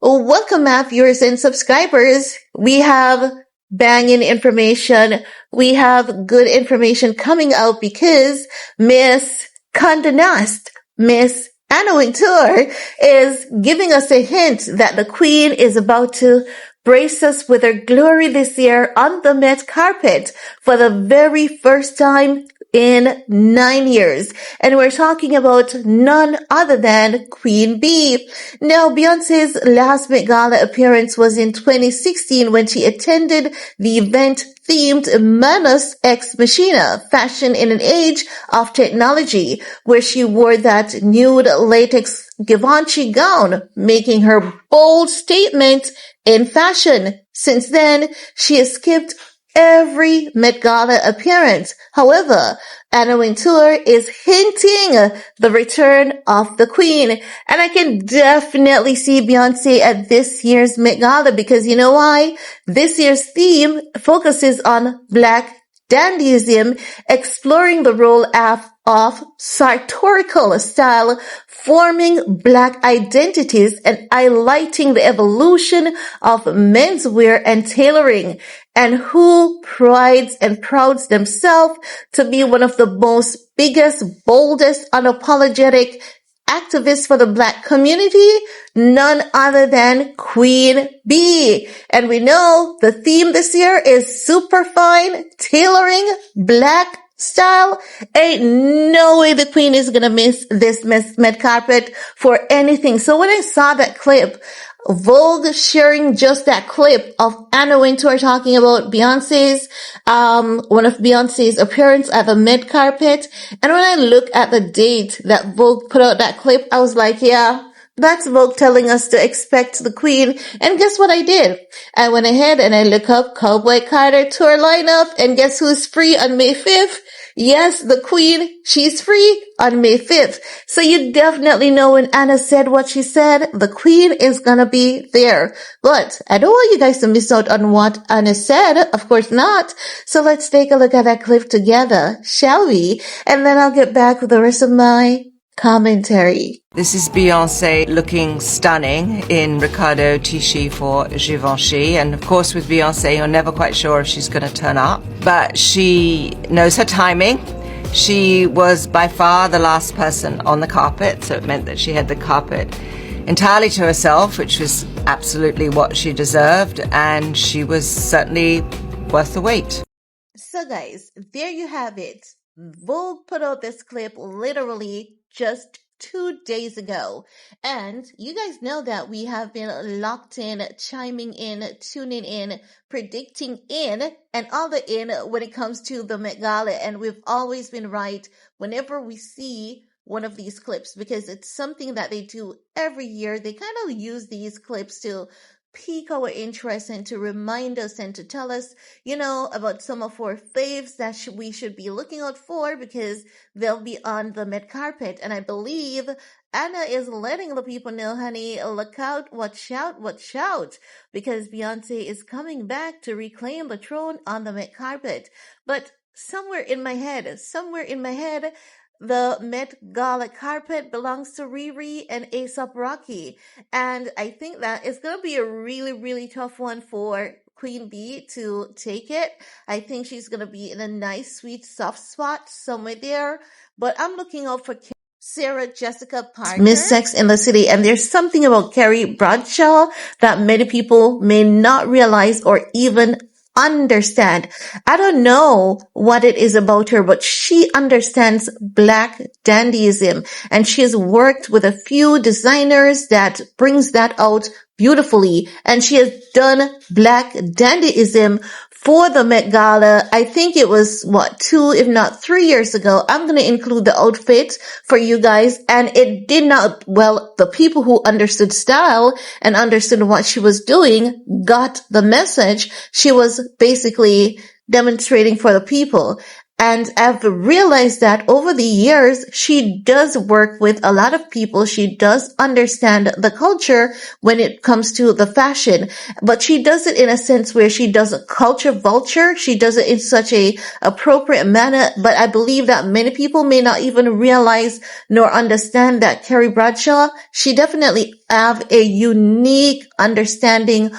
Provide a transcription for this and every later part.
Welcome, app viewers and subscribers. We have banging information. We have good information coming out because Miss Condé Nast, Miss Anna Wintour, is giving us a hint that the Queen is about to brace us with her glory this year on the Met carpet for the very first time in 9 years. And we're talking about none other than Queen Bey. Now, Beyonce's last Met Gala appearance was in 2016 when she attended the event themed Manus Ex Machina, Fashion in an Age of Technology, where she wore that nude latex Givenchy gown, making her bold statement in fashion. Since then, she has skipped every Met Gala appearance. However, Anna Wintour is hinting the return of the Queen. And I can definitely see Beyoncé at this year's Met Gala because you know why? This year's theme focuses on Black dandyism, exploring the role of sartorial style, forming Black identities, and highlighting the evolution of menswear and tailoring, and who prides and prouds themselves to be one of the most biggest, boldest, unapologetic activists for the Black community, none other than Queen Bey. And we know the theme this year is super fine, tailoring, Black style. Ain't no way the Queen is gonna miss this Met carpet for anything. So when I saw that clip, Vogue sharing just that clip of Anna Wintour talking about Beyonce's, one of Beyonce's appearance at the Met carpet. And when I look at the date that Vogue put out that clip, I was like, yeah, that's Vogue telling us to expect the Queen. And guess what I did? I went ahead and I looked up Cowboy Carter tour lineup, and guess who's free on May 5th? Yes, the Queen, she's free on May 5th. So you definitely know when Anna said what she said, the Queen is gonna be there. But I don't want you guys to miss out on what Anna said. Of course not. So let's take a look at that clip together, shall we? And then I'll get back with the rest of my commentary. This is Beyoncé looking stunning in Riccardo Tisci for Givenchy. And of course with Beyoncé, you're never quite sure if she's going to turn up. But she knows her timing. She was by far the last person on the carpet, so it meant that she had the carpet entirely to herself, which was absolutely what she deserved. And she was certainly worth the wait. So guys, there you have it. Vogue put out this clip literally just 2 days ago. And you guys know that we have been locked in, chiming in, tuning in, predicting in, and all the in when it comes to the Met Gala. And we've always been right whenever we see one of these clips because it's something that they do every year. They kind of use these clips to pique our interest and to remind us and to tell us, you know, about some of our faves that we should be looking out for because they'll be on the Met carpet. And I believe Anna is letting the people know, honey, look out, watch out, because Beyonce is coming back to reclaim the throne on the Met carpet. But somewhere in my head, the Met Gala carpet belongs to Riri and A$AP Rocky. And I think that it's going to be a really, really tough one for Queen Bey to take it. I think she's going to be in a nice, sweet, soft spot somewhere there. But I'm looking out for Sarah Jessica Parker, Miss Sex in the City. And there's something about Carrie Bradshaw that many people may not realize or even understand. I don't know what it is about her, but she understands Black dandyism, and she has worked with a few designers that brings that out beautifully. And she has done Black dandyism for the Met Gala. I think it was 2, if not 3 years ago. I'm going to include the outfit for you guys. And it did not, well, the people who understood style and understood what she was doing got the message. She was basically demonstrating for the people. And I've realized that over the years, she does work with a lot of people. She does understand the culture when it comes to the fashion, but she does it in a sense where she doesn't culture vulture. She does it in such a appropriate manner. But I believe that many people may not even realize nor understand that Carrie Bradshaw, she definitely have a unique understanding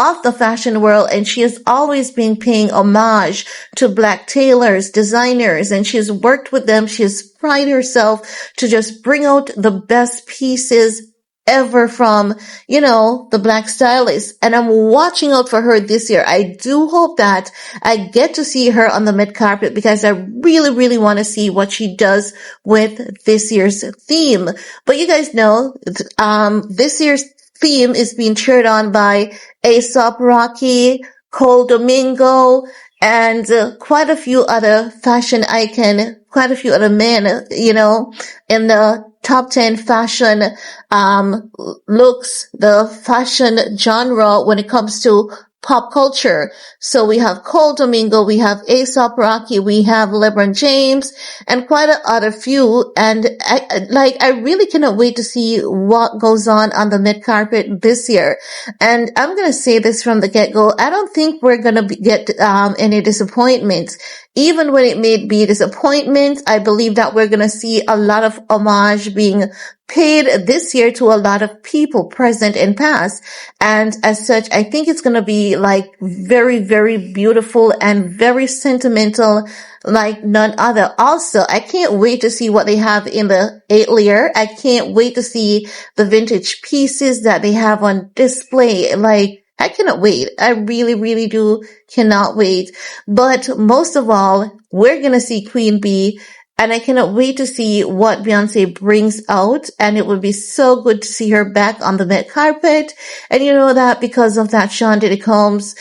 of the fashion world, and she has always been paying homage to Black tailors, designers, and she has worked with them. She has prided herself to just bring out the best pieces ever from, the Black stylists. And I'm watching out for her this year. I do hope that I get to see her on the red carpet because I really, really want to see what she does with this year's theme. But you guys know, this year's theme is being cheered on by Aesop Rocky, Cole Domingo, and quite a few other fashion icons, quite a few other men, in the top 10 fashion looks, the fashion genre when it comes to pop culture. So we have Cole Domingo, we have Aesop Rocky, we have LeBron James, and quite a other few. And I really cannot wait to see what goes on the red carpet this year. And I'm going to say this from the get-go. I don't think we're going to get any disappointments. Even when it may be disappointment, I believe that we're going to see a lot of homage being paid this year to a lot of people, present and past. And as such, I think it's going to be like very, very beautiful and very sentimental like none other. Also, I can't wait to see what they have in the atelier. I can't wait to see the vintage pieces that they have on display. Like, I cannot wait. I really, really do cannot wait. But most of all, we're going to see Queen Bey. And I cannot wait to see what Beyoncé brings out. And it would be so good to see her back on the red carpet. And you know that because of that Sean Diddy Combs,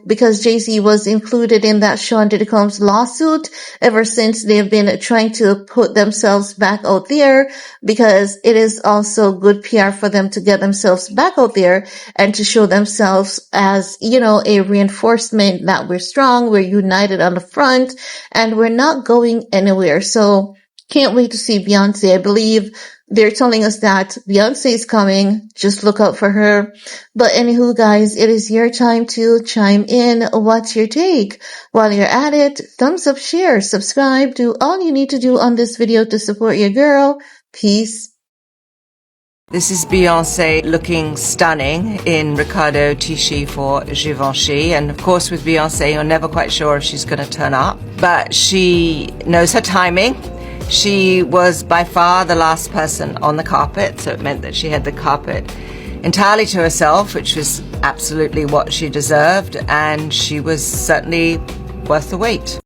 because Jay-Z was included in that Sean Diddy Combs lawsuit ever since they've been trying to put themselves back out there, because it is also good PR for them to get themselves back out there and to show themselves as, a reinforcement that we're strong, we're united on the front, and we're not going anywhere. So can't wait to see Beyoncé. I believe they're telling us that Beyoncé is coming. Just look out for her. But anywho, guys, it is your time to chime in. What's your take? While you're at it, thumbs up, share, subscribe, do all you need to do on this video to support your girl. Peace. This is Beyoncé looking stunning in Riccardo Tisci for Givenchy. And of course with Beyoncé, you're never quite sure if she's going to turn up. But she knows her timing. She was by far the last person on the carpet, so it meant that she had the carpet entirely to herself, which was absolutely what she deserved. And she was certainly worth the wait.